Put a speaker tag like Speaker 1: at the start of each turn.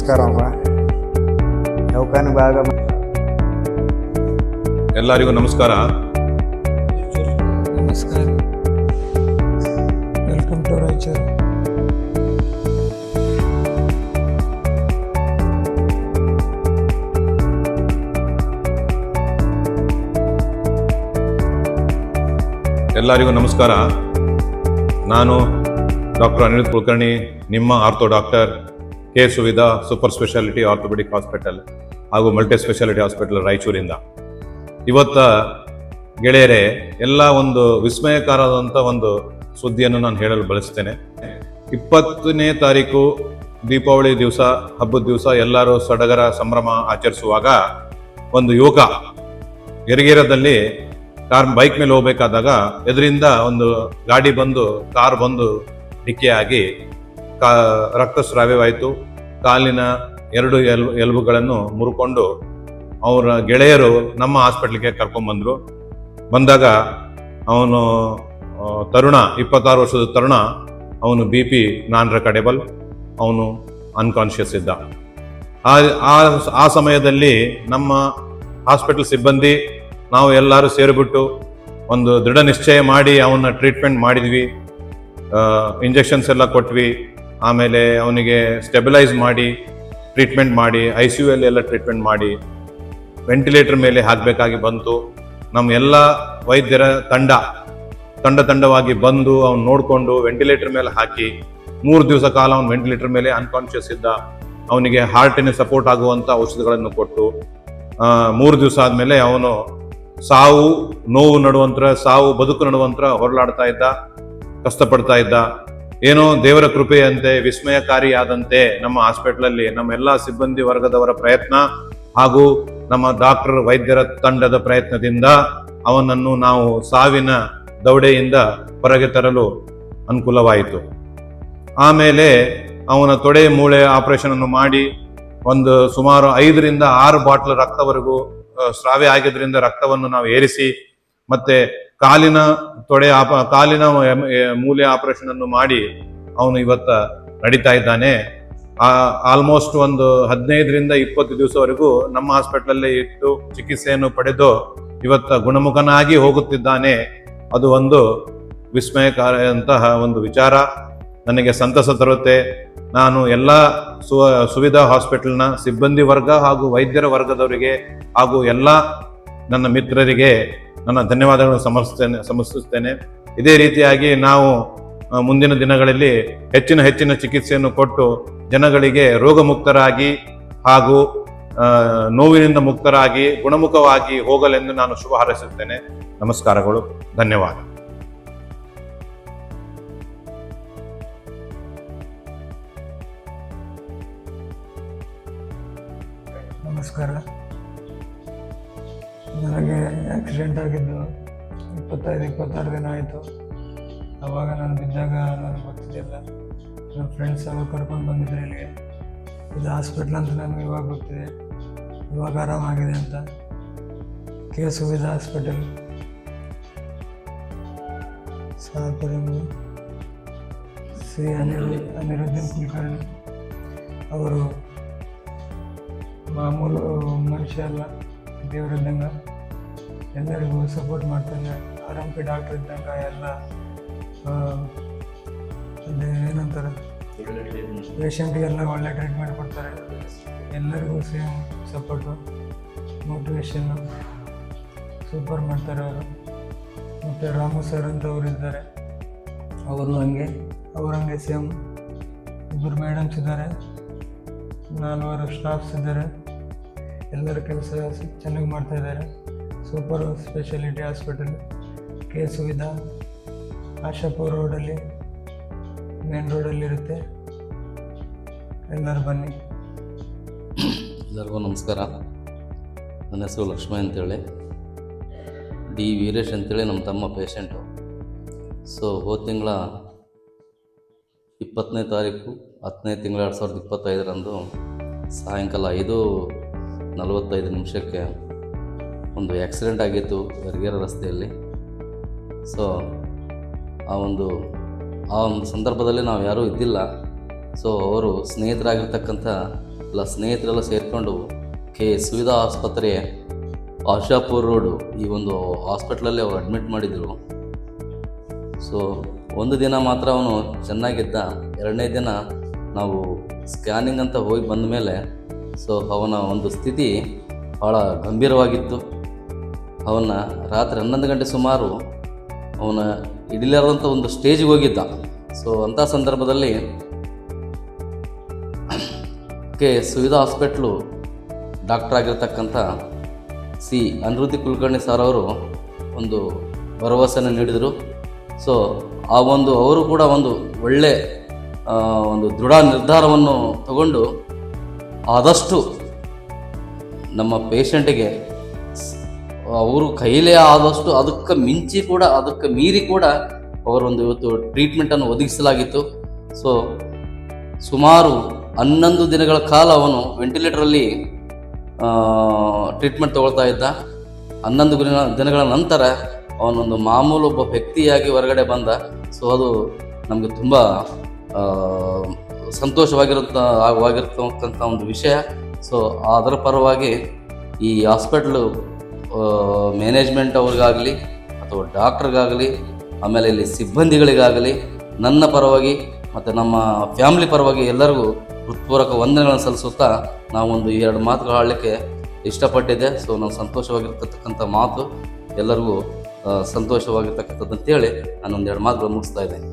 Speaker 1: ನಮಸ್ಕಾರಪ್ಪ. ದವಾಖಾನೆ ಭಾಗ
Speaker 2: ಎಲ್ಲರಿಗೂ ನಮಸ್ಕಾರ.
Speaker 3: ನಮಸ್ಕಾರ. Welcome to Raichur.
Speaker 2: ಎಲ್ಲರಿಗೂ ನಮಸ್ಕಾರ. ನಾನು ಡಾಕ್ಟರ್ ಅನಿರುದ್ಧ್ ಕುಲಕರ್ಣಿ, ನಿಮ್ಮ ortho doctor, K Suvidha super speciality orthopaedic hospital ಹಾಗೂ ಮಲ್ಟಿ ಸ್ಪೆಷಾಲಿಟಿ ಹಾಸ್ಪಿಟಲ್ ರಾಯಚೂರಿಂದ. ಇವತ್ತ ಗೆಳೆಯರೇ, ಎಲ್ಲ ಒಂದು ವಿಸ್ಮಯಕಾರವಾದಂಥ ಒಂದು ಸುದ್ದಿಯನ್ನು ನಾನು ಹೇಳಲು ಬಯಸ್ತೇನೆ. 20ನೇ ತಾರೀಕು ದೀಪಾವಳಿ ದಿವಸ, ಹಬ್ಬದ ದಿವಸ ಎಲ್ಲರೂ ಸಡಗರ ಸಂಭ್ರಮ ಆಚರಿಸುವಾಗ ಒಂದು ಯುವಕ ಯರಗೇರದಲ್ಲಿ ಬೈಕ್ ಮೇಲೆ ಹೋಗ್ಬೇಕಾದಾಗ ಎದುರಿಂದ ಒಂದು ಗಾಡಿ ಬಂದು, ಕಾರ್ ಬಂದು ಡಿಕ್ಕಿಯಾಗಿ ರಕ್ತಸ್ರಾವವಾಯಿತು. ಕಾಲಿನ 2 ಎಲುಬುಗಳನ್ನು ಮುರ್ಕೊಂಡು ಅವರ ಗೆಳೆಯರು ನಮ್ಮ ಹಾಸ್ಪಿಟ್ಲಿಗೆ ಕರ್ಕೊಂಡ್ಬಂದರು. ಬಂದಾಗ ಅವನು ತರುಣ, 26 ವರ್ಷದ ತರುಣ, ಅವನು BP ನಾನ್ ರೆಕಾರ್ಡೆಬಲ್, ಅವನು ಅನ್ಕಾನ್ಷಿಯಸ್ ಇದ್ದ. ಆ ಸಮಯದಲ್ಲಿ ನಮ್ಮ ಹಾಸ್ಪಿಟಲ್ ಸಿಬ್ಬಂದಿ ನಾವು ಎಲ್ಲರೂ ಸೇರಿಬಿಟ್ಟು ಒಂದು ದೃಢ ನಿಶ್ಚಯ ಮಾಡಿ ಅವನ್ನ ಟ್ರೀಟ್ಮೆಂಟ್ ಮಾಡಿದ್ವಿ. ಇಂಜೆಕ್ಷನ್ಸ್ ಎಲ್ಲ ಕೊಟ್ವಿ. ಆಮೇಲೆ ಅವನಿಗೆ ಸ್ಟೆಬಿಲೈಸ್ ಮಾಡಿ ಟ್ರೀಟ್ಮೆಂಟ್ ಮಾಡಿ ICU ಎಲ್ಲ ಟ್ರೀಟ್ಮೆಂಟ್ ಮಾಡಿ ವೆಂಟಿಲೇಟರ್ ಮೇಲೆ ಹಾಕಬೇಕಾಗಿ ಬಂತು. ನಮ್ಮ ಎಲ್ಲ ವೈದ್ಯರ ತಂಡವಾಗಿ ಬಂದು ಅವ್ನು ನೋಡಿಕೊಂಡು ವೆಂಟಿಲೇಟರ್ ಮೇಲೆ ಹಾಕಿ 3 ದಿವಸ ಕಾಲ ಅವನು ವೆಂಟಿಲೇಟರ್ ಮೇಲೆ ಅನ್ಕಾನ್ಷಿಯಸ್ ಇದ್ದ. ಅವನಿಗೆ ಹಾರ್ಟಿನ ಸಪೋರ್ಟ್ ಆಗುವಂಥ ಔಷಧಿಗಳನ್ನು ಕೊಟ್ಟು 3 ದಿವಸ ಆದಮೇಲೆ ಅವನು ಸಾವು ನೋವು ನಡುವಂತರ, ಸಾವು ಬದುಕು ನಡುವಂತರ ಹೊರಲಾಡ್ತಾ ಇದ್ದ, ಕಷ್ಟಪಡ್ತಾ ಇದ್ದ. ಏನೋ ದೇವರ ಕೃಪೆಯಂತೆ, ವಿಸ್ಮಯಕಾರಿಯಾದಂತೆ ನಮ್ಮ ಹಾಸ್ಪಿಟಲಲ್ಲಿ ನಮ್ಮ ಎಲ್ಲ ಸಿಬ್ಬಂದಿ ವರ್ಗದವರ ಪ್ರಯತ್ನ ಹಾಗೂ ನಮ್ಮ ಡಾಕ್ಟರ್ ವೈದ್ಯರ ತಂಡದ ಪ್ರಯತ್ನದಿಂದ ಅವನನ್ನು ನಾವು ಸಾವಿನ ದವಡೆಯಿಂದ ಹೊರಗೆ ತರಲು ಅನುಕೂಲವಾಯಿತು. ಆಮೇಲೆ ಅವನ ತೊಡೆ ಮೂಳೆ ಆಪರೇಷನ್ ಅನ್ನು ಮಾಡಿ ಒಂದು ಸುಮಾರು 5 ರಿಂದ 6 ಬಾಟ್ಲ್ ರಕ್ತವರೆಗೂ ಸ್ರಾವ ಆಗಿದ್ರಿಂದ ರಕ್ತವನ್ನು ನಾವು ಏರಿಸಿ, ಮತ್ತೆ ಕಾಲಿನ ಮೂಲೆ ಆಪರೇಷನ್ ಅನ್ನು ಮಾಡಿ ಅವನು ಇವತ್ತ ನಡೀತಾ ಇದ್ದಾನೆ. ಆಲ್ಮೋಸ್ಟ್ ಒಂದು 15 ರಿಂದ 20 ದಿವಸವರೆಗೂ ನಮ್ಮ ಹಾಸ್ಪಿಟಲಲ್ಲೇ ಇಟ್ಟು ಚಿಕಿತ್ಸೆಯನ್ನು ಪಡೆದು ಇವತ್ತ ಗುಣಮುಖನಾಗಿ ಹೋಗುತ್ತಿದ್ದಾನೆ. ಅದು ಒಂದು ವಿಸ್ಮಯಕಾರಿಯಂತಹ ಒಂದು ವಿಚಾರ, ನನಗೆ ಸಂತಸ ತರುತ್ತೆ. ನಾನು ಎಲ್ಲ ಸುವಿಧಾ ಹಾಸ್ಪಿಟಲ್ನ ಸಿಬ್ಬಂದಿ ವರ್ಗ ಹಾಗೂ ವೈದ್ಯರ ವರ್ಗದವರಿಗೆ ಹಾಗೂ ಎಲ್ಲ ನನ್ನ ಮಿತ್ರರಿಗೆ ನನ್ನ ಧನ್ಯವಾದಗಳನ್ನು ಸಮರ್ಪಿಸುತ್ತೇನೆ. ಇದೇ ರೀತಿಯಾಗಿ ನಾವು ಮುಂದಿನ ದಿನಗಳಲ್ಲಿ ಹೆಚ್ಚಿನ ಚಿಕಿತ್ಸೆಯನ್ನು ಕೊಟ್ಟು ಜನಗಳಿಗೆ ರೋಗ ಮುಕ್ತರಾಗಿ ಹಾಗೂ ನೋವಿನಿಂದ ಮುಕ್ತರಾಗಿ ಗುಣಮುಖವಾಗಿ ಹೋಗಲೆಂದು ನಾನು ಶುಭ ಹಾರೈಸುತ್ತೇನೆ. ನಮಸ್ಕಾರಗಳು, ಧನ್ಯವಾದ.
Speaker 3: ನಮಸ್ಕಾರ. ನನಗೆ ಆಕ್ಸಿಡೆಂಟ್ ಆಗಿದ್ದು 25-26 ದಿನ ಆಯಿತು. ಆವಾಗ ನಾನು ಬಿದ್ದಾಗ ನನಗೆ ಗೊತ್ತಿದ್ದಿಲ್ಲ. ನನ್ನ ಫ್ರೆಂಡ್ಸ್ ಅವರು ಕರ್ಕೊಂಡು ಬಂದಿದ್ದರು ಇಲ್ಲಿಗೆ. ಇದು ಹಾಸ್ಪಿಟ್ಲ್ ಅಂತ ನನಗೆ ಇವಾಗ ಗೊತ್ತಿದೆ, ಇವಾಗ ಆರಾಮಾಗಿದೆ ಅಂತ. ಕೆ ಸುವಿಧಾ ಹಾಸ್ಪಿಟಲ್, ಸಾಪುರಮು ಶ್ರೀ ಅನಿರುದ್ಧ್ ಕುಲಕರ್ಣಿ ಅವರು ಮಾಮೂಲು ಮನುಷ್ಯ ಅಲ್ಲ, ದೇವರಿದ್ದಂಗೆ ಎಲ್ಲರಿಗೂ ಸಪೋರ್ಟ್ ಮಾಡ್ತಾರೆ. RMP ಡಾಕ್ಟರ್ ಇದ್ದಂಗೆ ಎಲ್ಲ ಏನಂತಾರೆ, ಪೇಷಂಟಿಗೆಲ್ಲ ಒಳ್ಳೆ ಟ್ರೀಟ್ಮೆಂಟ್ ಕೊಡ್ತಾರೆ. ಎಲ್ಲರಿಗೂ ಸೇಮ್ ಸಪೋರ್ಟು, ಮೋಟಿವೇಶನ್ನು ಸೂಪರ್ ಮಾಡ್ತಾರೆ ಅವರು. ಮತ್ತು ರಾಮು ಸರ್ ಅಂತ ಅವರು ಇದ್ದಾರೆ, ಅವರಂಗೆ ಸೇಮ್ 2 ಮೇಡಮ್ಸ್ ಇದ್ದಾರೆ, 4 ಸ್ಟಾಫ್ಸ್ ಇದ್ದಾರೆ. ಎಲ್ಲರ ಕೆಲಸ ಚೆನ್ನಾಗಿ ಮಾಡ್ತಾಯಿದ್ದಾರೆ. Super speciality hospital, K Suvidha, Ashapura ರೋಡಲ್ಲಿ, ಮೇನ್ ರೋಡಲ್ಲಿರುತ್ತೆ. ಎಲ್ಲರೂ ಬನ್ನಿ.
Speaker 4: ಎಲ್ಲರಿಗೂ ನಮಸ್ಕಾರ. ನನ್ನ ಹೆಸರು ಲಕ್ಷ್ಮೀ ಅಂತೇಳಿ, D ವೀರೇಶ್ ಅಂತೇಳಿ ನಮ್ಮ ತಮ್ಮ ಪೇಷಂಟು. ಹೋದ ತಿಂಗಳ 20ನೇ ತಾರೀಕು 10ನೇ ತಿಂಗಳ 2025ರಂದು ಸಾಯಂಕಾಲ 5:45 ಒಂದು ಆ್ಯಕ್ಸಿಡೆಂಟ್ ಆಗಿತ್ತು ಯರಗೇರ ರಸ್ತೆಯಲ್ಲಿ. ಆ ಒಂದು ಸಂದರ್ಭದಲ್ಲಿ ನಾವು ಯಾರೂ ಇದ್ದಿಲ್ಲ. ಅವರು ಸ್ನೇಹಿತರಾಗಿರ್ತಕ್ಕಂಥ ಎಲ್ಲ ಸ್ನೇಹಿತರೆಲ್ಲ ಸೇರಿಕೊಂಡು ಸುವಿಧಾ ಆಸ್ಪತ್ರೆ ಆಶಾಪುರ್ ರೋಡು ಈ ಒಂದು ಹಾಸ್ಪಿಟ್ಲಲ್ಲಿ ಅವರು ಅಡ್ಮಿಟ್ ಮಾಡಿದರು. ಸೊ ಒಂದು ದಿನ ಮಾತ್ರ ಅವನು ಚೆನ್ನಾಗಿದ್ದ. ಎರಡನೇ ದಿನ ನಾವು ಸ್ಕ್ಯಾನಿಂಗ್ ಅಂತ ಹೋಗಿ ಬಂದ ಮೇಲೆ ಸೊ ಅವನ ಒಂದು ಸ್ಥಿತಿ ಭಾಳ ಗಂಭೀರವಾಗಿತ್ತು. ಅವನ ರಾತ್ರಿ 11 ಗಂಟೆ ಸುಮಾರು ಅವನ ಹಿಡಿಲಾರದಂಥ ಒಂದು ಸ್ಟೇಜಿಗೆ ಹೋಗಿದ್ದ. ಸೊ ಅಂಥ ಸಂದರ್ಭದಲ್ಲಿ ಸುವಿಧಾ ಹಾಸ್ಪಿಟ್ಲು ಡಾಕ್ಟರ್ ಆಗಿರ್ತಕ್ಕಂಥ ಅನಿರುದ್ಧಿ ಕುಲಕರ್ಣಿ ಸರ್ ಅವರು ಒಂದು ಭರವಸೆಯನ್ನು ನೀಡಿದರು. ಸೊ ಅವರು ಕೂಡ ಒಂದು ಒಳ್ಳೆ ಒಂದು ದೃಢ ನಿರ್ಧಾರವನ್ನು ತಗೊಂಡು ಆದಷ್ಟು ನಮ್ಮ ಪೇಷಂಟಿಗೆ ಅವರು ಕೈಲೇ ಆದಷ್ಟು ಅದಕ್ಕೆ ಮಿಂಚಿ ಕೂಡ ಅದಕ್ಕೆ ಮೀರಿ ಕೂಡ ಅವರೊಂದು ಇವತ್ತು ಟ್ರೀಟ್ಮೆಂಟನ್ನು ಒದಗಿಸಲಾಗಿತ್ತು. ಸೊ ಸುಮಾರು 11 ದಿನಗಳ ಕಾಲ ಅವನು ವೆಂಟಿಲೇಟರಲ್ಲಿ ಟ್ರೀಟ್ಮೆಂಟ್ ತಗೊಳ್ತಾ ಇದ್ದ. 11 ದಿನಗಳ ನಂತರ ಅವನೊಂದು ಮಾಮೂಲು ಒಬ್ಬ ವ್ಯಕ್ತಿಯಾಗಿ ಹೊರಗಡೆ ಬಂದ. ಸೊ ಅದು ನಮಗೆ ತುಂಬ ಸಂತೋಷವಾಗಿರ್ತಕ್ಕಂಥ ಒಂದು ವಿಷಯ. ಸೊ ಅದರ ಪರವಾಗಿ ಈ ಹಾಸ್ಪಿಟ್ಲು ಮ್ಯಾನೇಜ್ಮೆಂಟ್ ಅವ್ರಿಗಾಗಲಿ ಅಥವಾ ಡಾಕ್ಟ್ರಿಗಾಗಲಿ ಆಮೇಲೆ ಇಲ್ಲಿ ಸಿಬ್ಬಂದಿಗಳಿಗಾಗಲಿ ನನ್ನ ಪರವಾಗಿ ಮತ್ತು ನಮ್ಮ ಫ್ಯಾಮ್ಲಿ ಪರವಾಗಿ ಎಲ್ಲರಿಗೂ ಹೃತ್ಪೂರ್ವಕ ವಂದನೆಗಳನ್ನು ಸಲ್ಲಿಸುತ್ತಾ ನಾವೊಂದು 2 ಮಾತುಗಳು ಆಡಲಿಕ್ಕೆ ಇಷ್ಟಪಟ್ಟಿದ್ದೆ. ಸೊ ನಾನು ಸಂತೋಷವಾಗಿರ್ತಕ್ಕಂಥ ಮಾತು ಎಲ್ಲರಿಗೂ ಸಂತೋಷವಾಗಿರ್ತಕ್ಕಂಥದ್ದು ಅಂತೇಳಿ ನಾನೊಂದು 2 ಮಾತುಗಳು ಮುಗಿಸ್ತಾ ಇದ್ದೇನೆ.